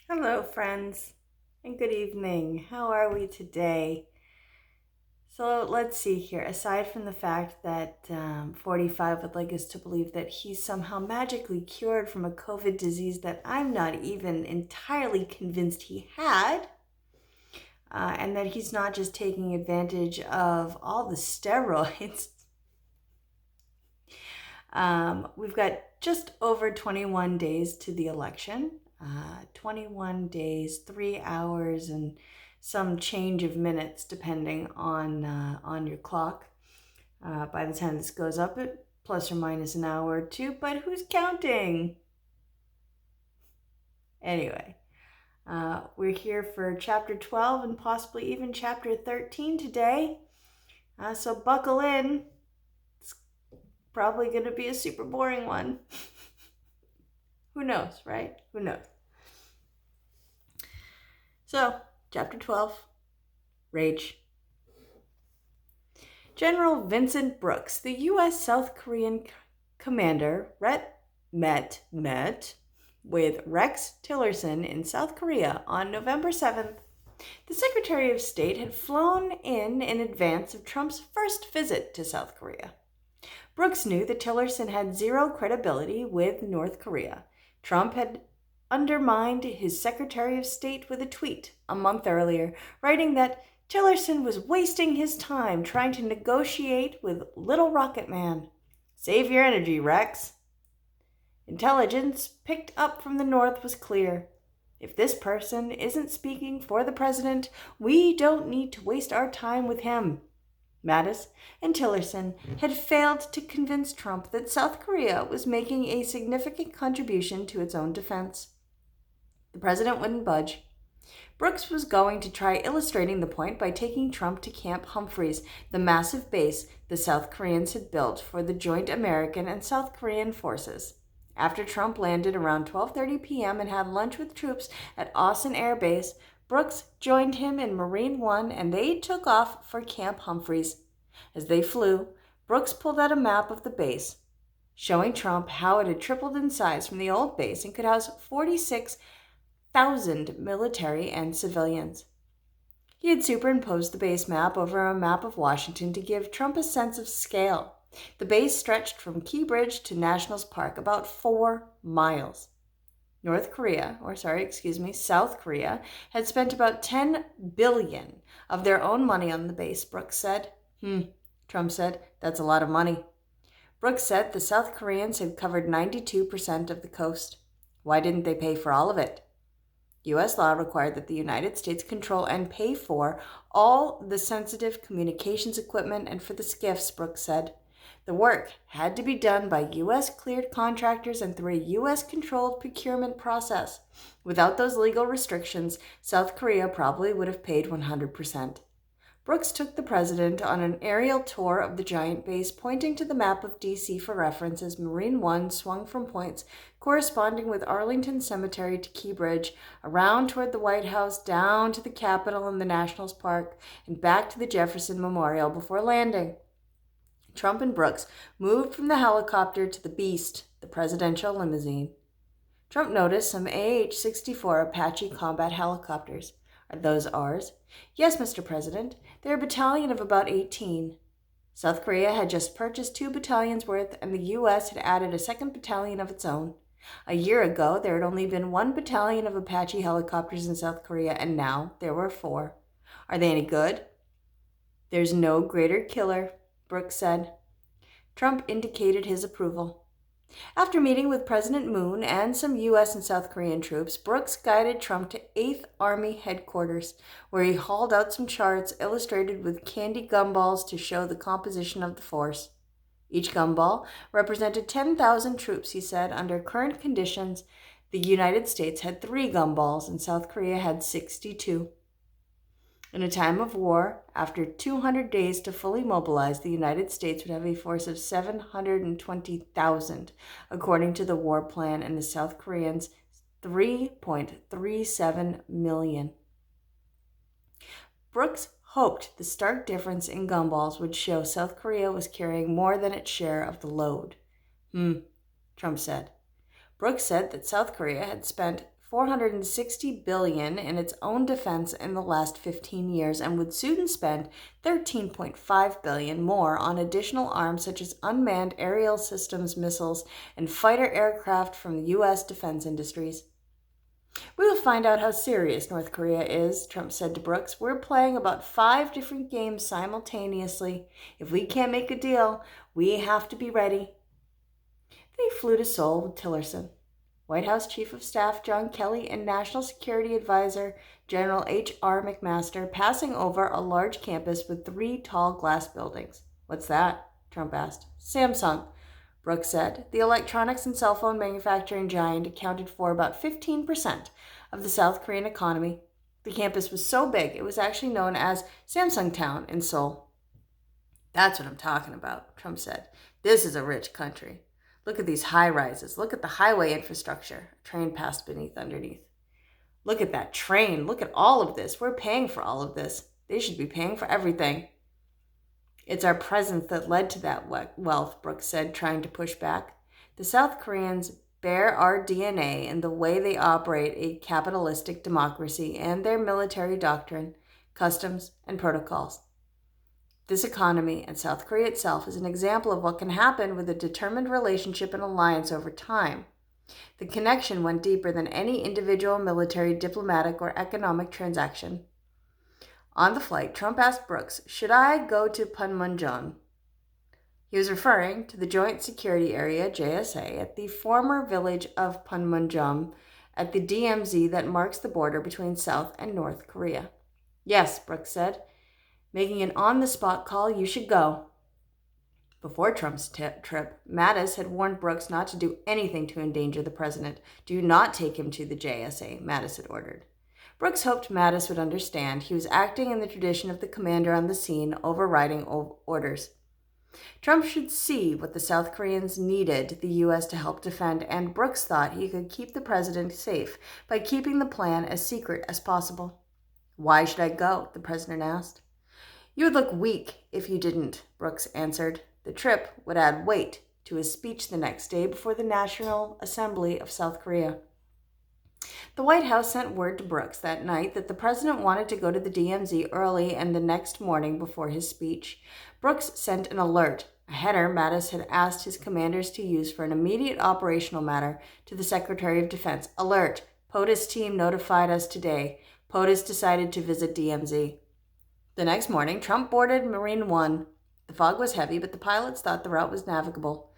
Hello, friends, and good evening. How are we today? So let's see here. Aside from the fact that 45 would like us to believe that he's somehow magically cured from a COVID disease that I'm not even entirely convinced he had, and that he's not just taking advantage of all the steroids, we've got just over 21 days to the election. 21 days, 3 hours, and some change of minutes, depending on your clock. By the time this goes up, it plus or minus an hour or two, but who's counting? Anyway, we're here for chapter 12 and possibly even chapter 13 today. So buckle in. It's probably going to be a super boring one. Who knows, right? Who knows? So, chapter 12, Rage. General Vincent Brooks, the U.S. South Korean commander, met with Rex Tillerson in South Korea on November 7th. The Secretary of State had flown in advance of Trump's first visit to South Korea. Brooks knew that Tillerson had zero credibility with North Korea. Trump had undermined his Secretary of State with a tweet a month earlier, writing that Tillerson was wasting his time trying to negotiate with Little Rocket Man. Save your energy, Rex. Intelligence picked up from the North was clear. If this person isn't speaking for the president, we don't need to waste our time with him. Mattis and Tillerson had failed to convince Trump that South Korea was making a significant contribution to its own defense. The president wouldn't budge. Brooks was going to try illustrating the point by taking Trump to Camp Humphreys, the massive base the South Koreans had built for the joint American and South Korean forces. After Trump landed around 12:30 p.m. and had lunch with troops at Austin Air Base, Brooks joined him in Marine One and they took off for Camp Humphreys. As they flew, Brooks pulled out a map of the base, showing Trump how it had tripled in size from the old base and could house 46,000 military and civilians. He had superimposed the base map over a map of Washington to give Trump a sense of scale. The base stretched from Key Bridge to Nationals Park, about 4 miles. South Korea, had spent about $10 billion of their own money on the base, Brooks said. Trump said, that's a lot of money. Brooks said the South Koreans had covered 92% of the coast. Why didn't they pay for all of it? U.S. law required that the United States control and pay for all the sensitive communications equipment and for the skiffs, Brooks said. The work had to be done by U.S.-cleared contractors and through a U.S.-controlled procurement process. Without those legal restrictions, South Korea probably would have paid 100%. Brooks took the president on an aerial tour of the giant base, pointing to the map of D.C. for reference as Marine One swung from points corresponding with Arlington Cemetery to Key Bridge, around toward the White House, down to the Capitol and the Nationals Park, and back to the Jefferson Memorial before landing. Trump and Brooks moved from the helicopter to the Beast, the presidential limousine. Trump noticed some AH-64 Apache combat helicopters. Are those ours? Yes, Mr. President. They're a battalion of about 18. South Korea had just purchased 2 battalions worth, and the U.S. had added a second battalion of its own. A year ago, there had only been 1 battalion of Apache helicopters in South Korea, and now there were 4. Are they any good? There's no greater killer, Brooks said. Trump indicated his approval. After meeting with President Moon and some U.S. and South Korean troops, Brooks guided Trump to 8th Army headquarters, where he hauled out some charts illustrated with candy gumballs to show the composition of the force. Each gumball represented 10,000 troops, he said. Under current conditions, the United States had 3 gumballs and South Korea had 62. In a time of war, after 200 days to fully mobilize, the United States would have a force of 720,000, according to the war plan, and the South Koreans 3.37 million. Brooks hoped the stark difference in gumballs would show South Korea was carrying more than its share of the load. Trump said. Brooks said that South Korea had spent $460 billion in its own defense in the last 15 years and would soon spend $13.5 billion more on additional arms such as unmanned aerial systems, missiles, and fighter aircraft from the U.S. defense industries. "We will find out how serious North Korea is," Trump said to Brooks. "We're playing about 5 different games simultaneously. If we can't make a deal, we have to be ready." They flew to Seoul with Tillerson, White House Chief of Staff John Kelly, and National Security Advisor General H.R. McMaster, passing over a large campus with 3 tall glass buildings. "What's that?" Trump asked. "Samsung," Brooks said. The electronics and cell phone manufacturing giant accounted for about 15% of the South Korean economy. The campus was so big it was actually known as Samsung Town in Seoul. "That's what I'm talking about," Trump said. "This is a rich country. Look at these high rises. Look at the highway infrastructure." A train passed underneath. "Look at that train. Look at all of this. We're paying for all of this. They should be paying for everything." "It's our presence that led to that wealth," Brooks said, trying to push back. "The South Koreans bear our DNA in the way they operate a capitalistic democracy and their military doctrine, customs, and protocols. This economy and South Korea itself is an example of what can happen with a determined relationship and alliance over time. The connection went deeper than any individual military, diplomatic, or economic transaction." On the flight, Trump asked Brooks, "Should I go to Panmunjom?" He was referring to the Joint Security Area, JSA, at the former village of Panmunjom at the DMZ that marks the border between South and North Korea. "Yes," Brooks said, making an on-the-spot call, "you should go." Before Trump's trip, Mattis had warned Brooks not to do anything to endanger the president. "Do not take him to the JSA," Mattis had ordered. Brooks hoped Mattis would understand. He was acting in the tradition of the commander on the scene, overriding orders. Trump should see what the South Koreans needed the U.S. to help defend, and Brooks thought he could keep the president safe by keeping the plan as secret as possible. "Why should I go?" the president asked. "You would look weak if you didn't," Brooks answered. The trip would add weight to his speech the next day before the National Assembly of South Korea. The White House sent word to Brooks that night that the president wanted to go to the DMZ early and the next morning before his speech. Brooks sent an alert, a header Mattis had asked his commanders to use for an immediate operational matter, to the Secretary of Defense. "Alert! POTUS team notified us today. POTUS decided to visit DMZ." The next morning, Trump boarded Marine One. The fog was heavy, but the pilots thought the route was navigable.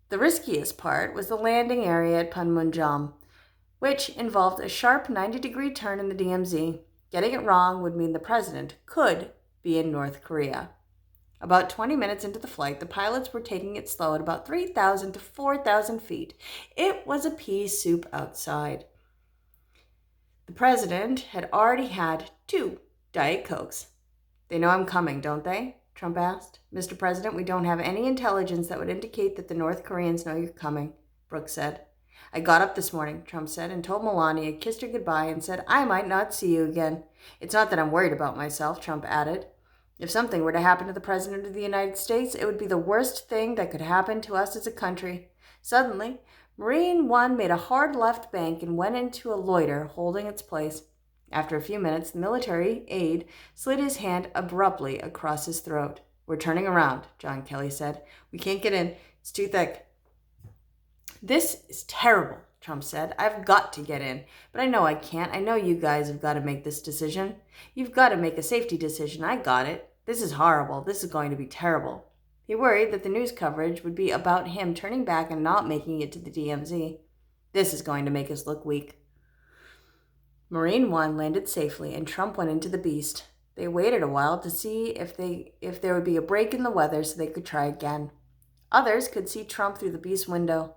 The riskiest part was the landing area at Panmunjom, which involved a sharp 90-degree turn in the DMZ. Getting it wrong would mean the president could be in North Korea. About 20 minutes into the flight, the pilots were taking it slow at about 3,000 to 4,000 feet. It was a pea soup outside. The president had already had 2 Diet Cokes. "They know I'm coming, don't they?" Trump asked. "Mr. President, we don't have any intelligence that would indicate that the North Koreans know you're coming," Brooks said. "I got up this morning," Trump said, "and told Melania, kissed her goodbye, and said I might not see you again. It's not that I'm worried about myself," Trump added. "If something were to happen to the President of the United States, it would be the worst thing that could happen to us as a country." Suddenly, Marine One made a hard left bank and went into a loiter, holding its place. After a few minutes, the military aide slid his hand abruptly across his throat. "We're turning around," John Kelly said. "We can't get in. It's too thick." "This is terrible," Trump said. "I've got to get in, but I know I can't. I know you guys have got to make this decision. You've got to make a safety decision. I got it. This is horrible. This is going to be terrible." He worried that the news coverage would be about him turning back and not making it to the DMZ. "This is going to make us look weak." Marine One landed safely, and Trump went into the Beast. They waited a while to see if there would be a break in the weather so they could try again. Others could see Trump through the Beast window.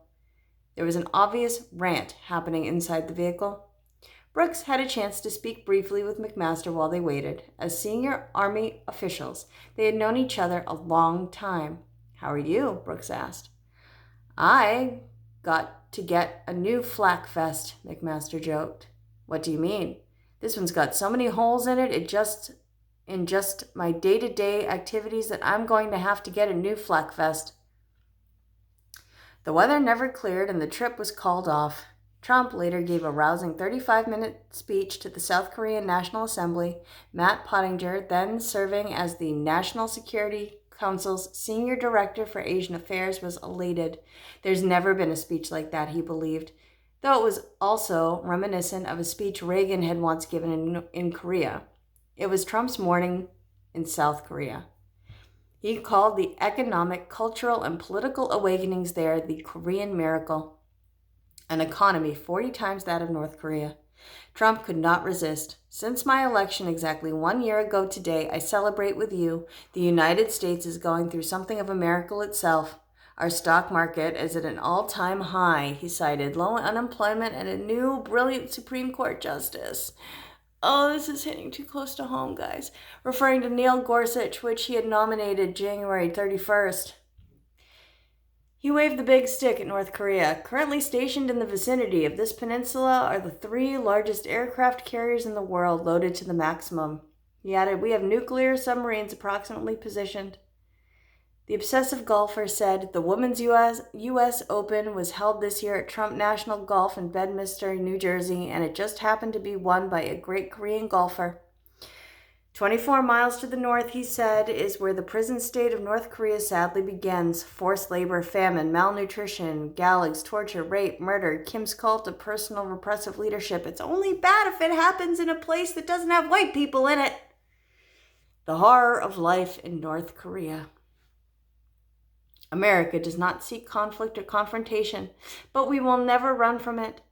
There was an obvious rant happening inside the vehicle. Brooks had a chance to speak briefly with McMaster while they waited. As senior Army officials, they had known each other a long time. "How are you?" Brooks asked. "I got to get a new flak vest," McMaster joked. "What do you mean?" "This one's got so many holes in it, in just my day-to-day activities, that I'm going to have to get a new flak vest." The weather never cleared and the trip was called off. Trump later gave a rousing 35-minute speech to the South Korean National Assembly. Matt Pottinger, then serving as the National Security Council's senior director for Asian affairs, was elated. There's never been a speech like that, he believed, though it was also reminiscent of a speech Reagan had once given in Korea. It was Trump's morning in South Korea. He called the economic, cultural, and political awakenings there the Korean miracle, an economy 40 times that of North Korea. Trump could not resist. Since my election exactly 1 year ago today, I celebrate with you. The United States is going through something of a miracle itself. Our stock market is at an all-time high, he cited. Low unemployment and a new brilliant Supreme Court justice. Oh, this is hitting too close to home, guys. Referring to Neil Gorsuch, which he had nominated January 31st. He waved the big stick at North Korea. Currently stationed in the vicinity of this peninsula are the 3 largest aircraft carriers in the world, loaded to the maximum. He added, we have nuclear submarines approximately positioned. The obsessive golfer said the Women's U.S. Open was held this year at Trump National Golf in Bedminster, New Jersey, and it just happened to be won by a great Korean golfer. 24 miles to the north, he said, is where the prison state of North Korea sadly begins. Forced labor, famine, malnutrition, gulags, torture, rape, murder, Kim's cult of personal repressive leadership. It's only bad if it happens in a place that doesn't have white people in it. The horror of life in North Korea. America does not seek conflict or confrontation, but we will never run from it.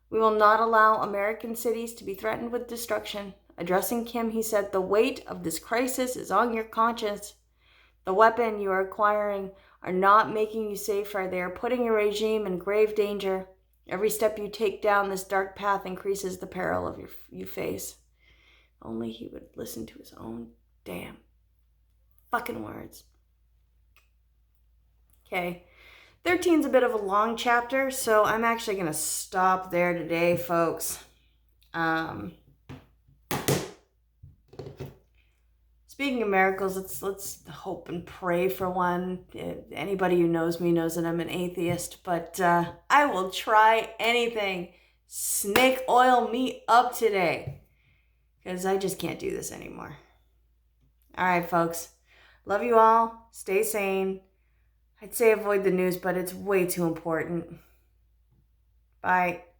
We will not allow American cities to be threatened with destruction. Addressing Kim, he said, the weight of this crisis is on your conscience. The weapon you are acquiring are not making you safer. They are putting your regime in grave danger. Every step you take down this dark path increases the peril of you face. Only he would listen to his own damn fucking words. Okay, 13's a bit of a long chapter, so I'm actually going to stop there today, folks. Speaking of miracles, let's hope and pray for one. Anybody who knows me knows that I'm an atheist, but I will try anything. Snake oil me up today, because I just can't do this anymore. All right, folks. Love you all. Stay sane. I'd say avoid the news, but it's way too important. Bye.